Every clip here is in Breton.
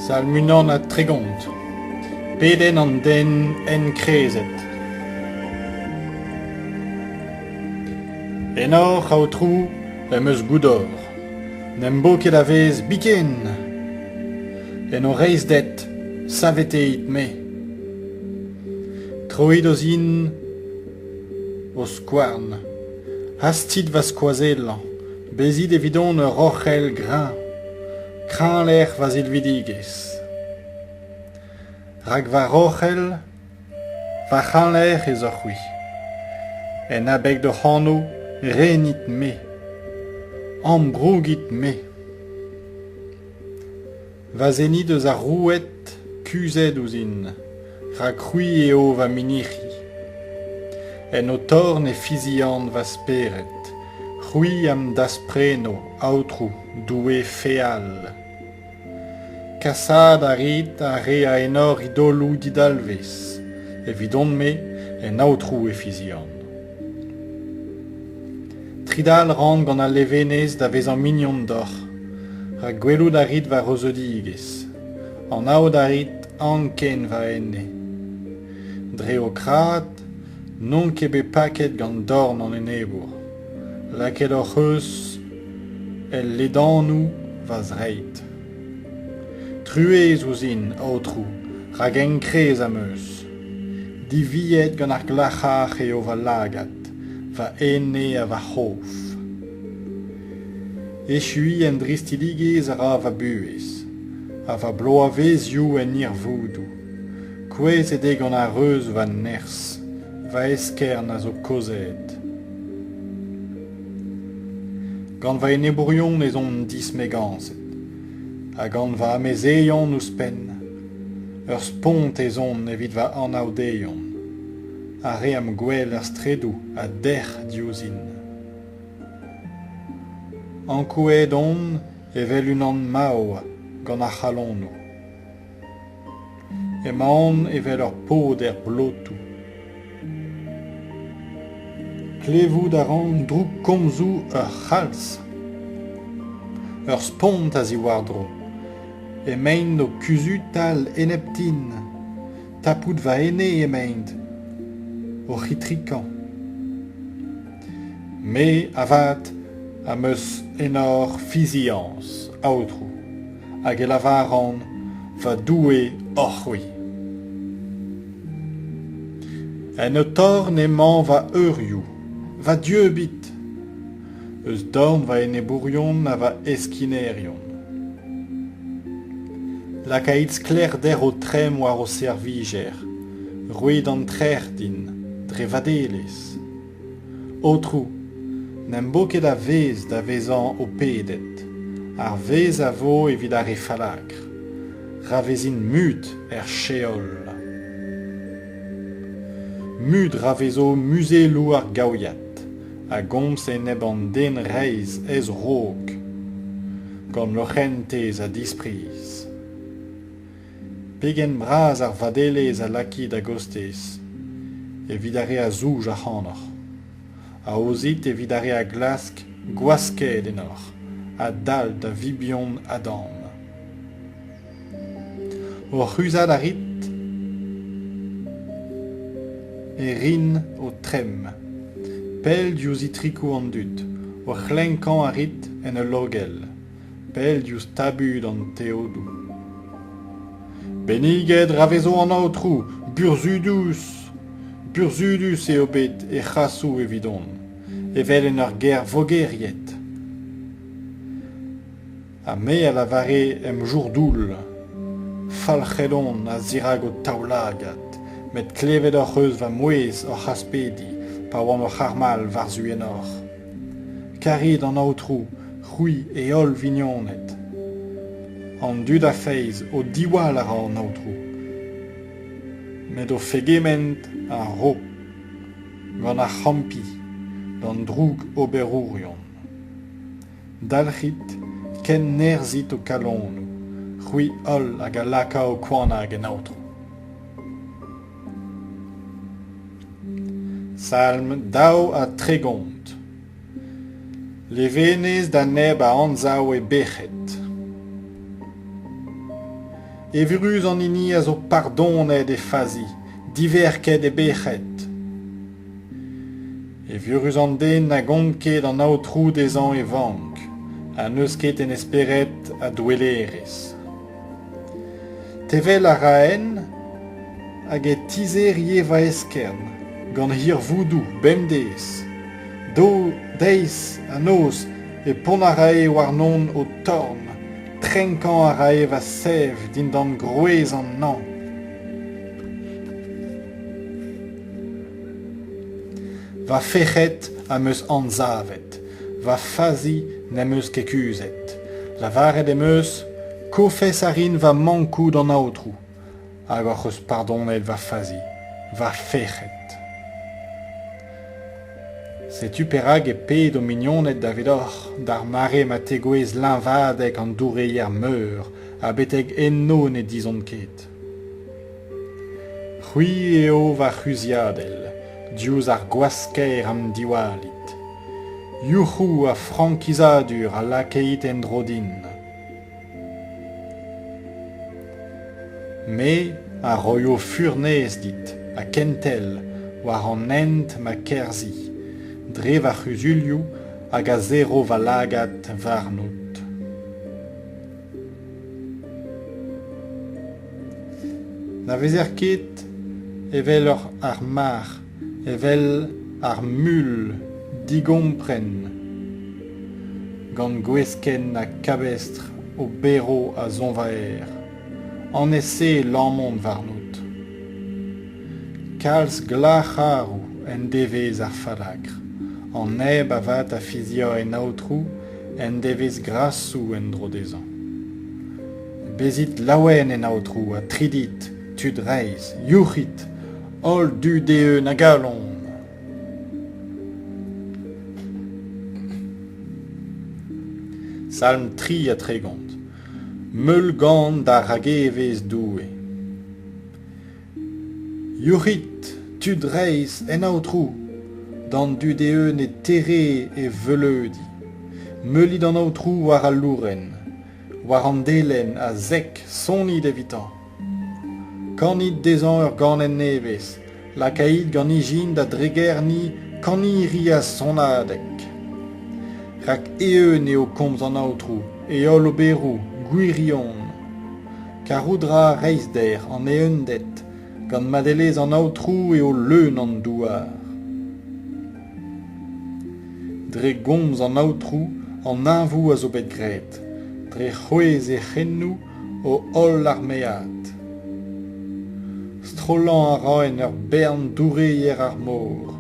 Salmunon a tregont, peden an den en krezet. Enor a trou eus goudor, nembo ket a vez biken. En o reiz det, saveteit me. Troid o zin o skouarn, hastit va skoazellan, bezit evidon ur rochel grain, kran l'air va zilvidigez. Rag va rochel, va kran l'air ez ur c'hwi. En abeg de c'hanno, renit me, ambrougit me. Va zenit eus ar rouet kuzet ouzin, rag c'hwi eo va minichi. En o torn e fiziant va speret, c'hwi am daspreno, aotrou, doue feal. Kassad a rit a re a enor idolou didalvez, evidon me en aotrou e fiziant. Tridal rang gant a levenez da vez an mignon d'or, ra gwelou da rit va rosedigez, an ao da rit anken va enne. Dre o krat, non kebe paket gant dorn an enebour, laket ur c'eus, el ledanou va zreit. Truez ouzin aotrou, rag enkrez am eus. Diviet gant ar glachar eo va lagat, va enne a va c'hof. Echui en dristidigez a ra va buez, a va bloavezioù en ir voudou. Kwez ede gant ar eus va ners, va eskern a zo kozet. Gant va enebourion ez on dismeganzet, a gant va amezeion ouz pen, ur spont ez on evit va anaudeion, a re am gwell ar stredou a der diouzin. Ankouet on evel unan mao gant ar c'halon nou. Emaon evel ur pod er blotou. Klevoud a ran droug komzou ur c'hals. Ur spont a zi war dro. Emaint no kuzu tal eneptin. Tapout va ene emaint. O c'hitrikan. Me avat am eus enor fizians aotrou. Hag el avaran va doue oc'hwi. En o torn emañ va eurioù, va dieubit. Eus dorn va enebourion a va eskinerion. Lakaitz kler der o trem war o serviger, rouet an trer din, dre vadelez. Otrou, n'em bo ket a vez da vezan o pedet, ar vez a vo evit ar e falagr, ra vezin mut cheol. Mud ra vezo muzelou ar gaouiat, a gomz en eb an den reiz ez rog, gant loc'hentez a dispriz. Pegen braz ar vadelez a lakid a gostez, evit are a zouj a c'hanor. A ozit evit are a glask gwasket enor, a dal da vibion adam. O c'huzad a rit e rin o trem. Pel diouz itrikou an dud, o c'hlenkan a rit en e logel. Pel diouz tabud an teodou. Beniged ravezo an aotrou, burzudus. Burzudus eo bet e c'hassou evidon. Evel en ur ger vogeriet. A me a lavare em jourdoul. Falc'hedon a zirag o taoulagat. Met klevet ur c'eus va mouez ur c'haspedi, pa oan ur c'harmal varzu enor. Karit an aotrou, c'hwi e ol vignonet. An dud a feiz o diwal a ra an aotrou. Met o fegement a ro, gant ar c'hampi, d'an droug oberourion. Dalc'hit, ken nerzit o kalonou, c'hwi ol hag a laka o koanag en aotrou. Salm daou a tregont. Levenez da neb a anzaou e bechet. Evrus an ini a zo pardonet e fazi, diverket e bechet. Evrus an den a gonket an aotrou des an e vank, a neus ket en esperet a douelerez. Tevel a raen, hag e tizer ie va eskern, gant hir voudou, bemdez. Do, deiz, a noz, e pon a rae war non o torn, trenkan a rae va sev din dan groez an nan. Va fechet a meus anzavet, va fazi ne meus kekuzet. La varet e meus, kofes a rin va mankou dan aotrou, hag oc'h pardonet va fazi, va fechet. Setu perag e ped o mignonnet da vedor, d'ar mare ma tegouez linvadek an doureier meur, a beteg enno ne dizon ket. C'hwi eo va c'huziadel, diouz ar gwasker am diwalit. Youchou a frankizadur a lakeit en drodin. Me a roio furnez dit, a kentel, war an ent ma kerzi. Dre va c'huzulioù hag a zero va lagat varnout. Na vezer ket evel ar mar, evel ar mul digompren, gant gwesken a kabestr o bero a zonvaer, an esse l'ammont varnout. Kalz glacharou en devez ar falagr. An eb a vat a fizia en aotrou, en devez grassou en drodezan. Bezit laouen en aotrou, a tridit, tud reiz, youchit, ol du deu na galon. Salm 3 a tregont. Meul gant da ragevez doue. Youchit, tud reiz en aotrou, dan du deu ne tere e veleudi. Meulid an aotrou war a louren, war an delen a zek sonid evitan. Kanit dezan ur ganen nevez, lakaid gant ijin da dreger ni kaniri a sonadek. Rak eeun eo komz an aotrou, e ol o berou, gwirion. Karoudra reiz der an eundet, gant madelez an aotrou eo leun an douar. Dre gomz an aotrou an invou a zo bet gret, dre c'hwez e c'hennou o ol ar meat. Strolan a ra en ur bern doureier ar mor,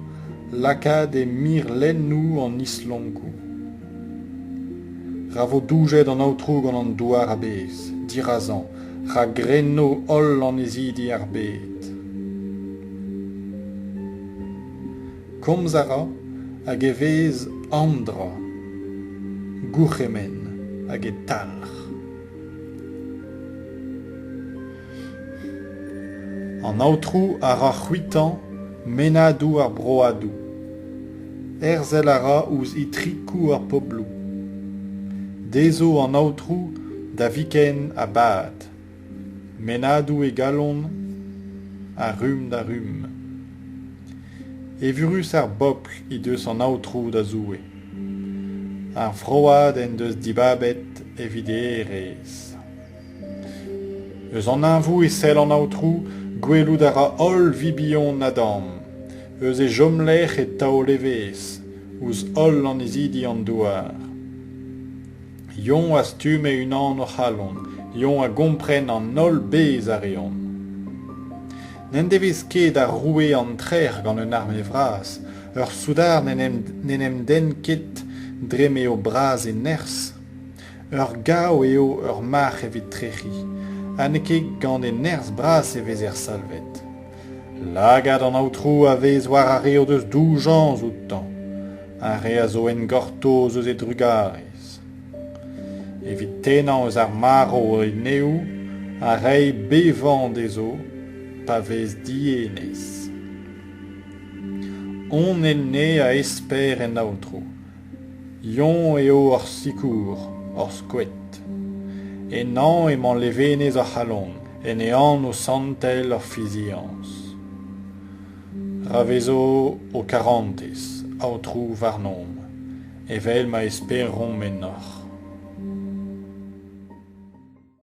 lakad e mir lennou an islonkou. Ravo doujed an aotrou gant an douar a bez, dirazan, ra grenno ol an ezidi ar bet. Komz a ra, hag e vez andra, gouchemen, hag e talr. An aotrou a ra c'huitan, menadou ar broadou. Erzel a ra ouz itrikou ar poblou. Dezo an aotrou da viken a bad. Menadou e galon, a rum da rum. Evurus ar bopl i deus an aotrou da zoue. Ar vroad en deus dibabet eviderez. Eus an invou e sel an aotrou, gwelout a ra ol vibion nadam. Eus e jomlec'h e taolevez, ouz ol an ezidi an douar. Yon a stume unan o c'halon, yon a gompren an ol bez a reon. N'en devez ket a roue an trer gant un arme vras, ur soudar n'en den ket dreme o braz e ners. Ur gao eo ur march evit trechi, anekek gant e ners braz e vez salvet. Lagad an aotrou a vez war a reo deus doujanz outan, a re a zo en gortoz eus e drugarez. Evit tenan eus ar maro e neou, a rei bevan dezo, pa vez dienez. On en ne a esper en aotrou. Yon eo ur sikour, ur skouet. E nan emañ levenez ar c'halon, en ean o santel ar fizians. Ravezo o karantes, aotrou varnom, evel ma esperon menor.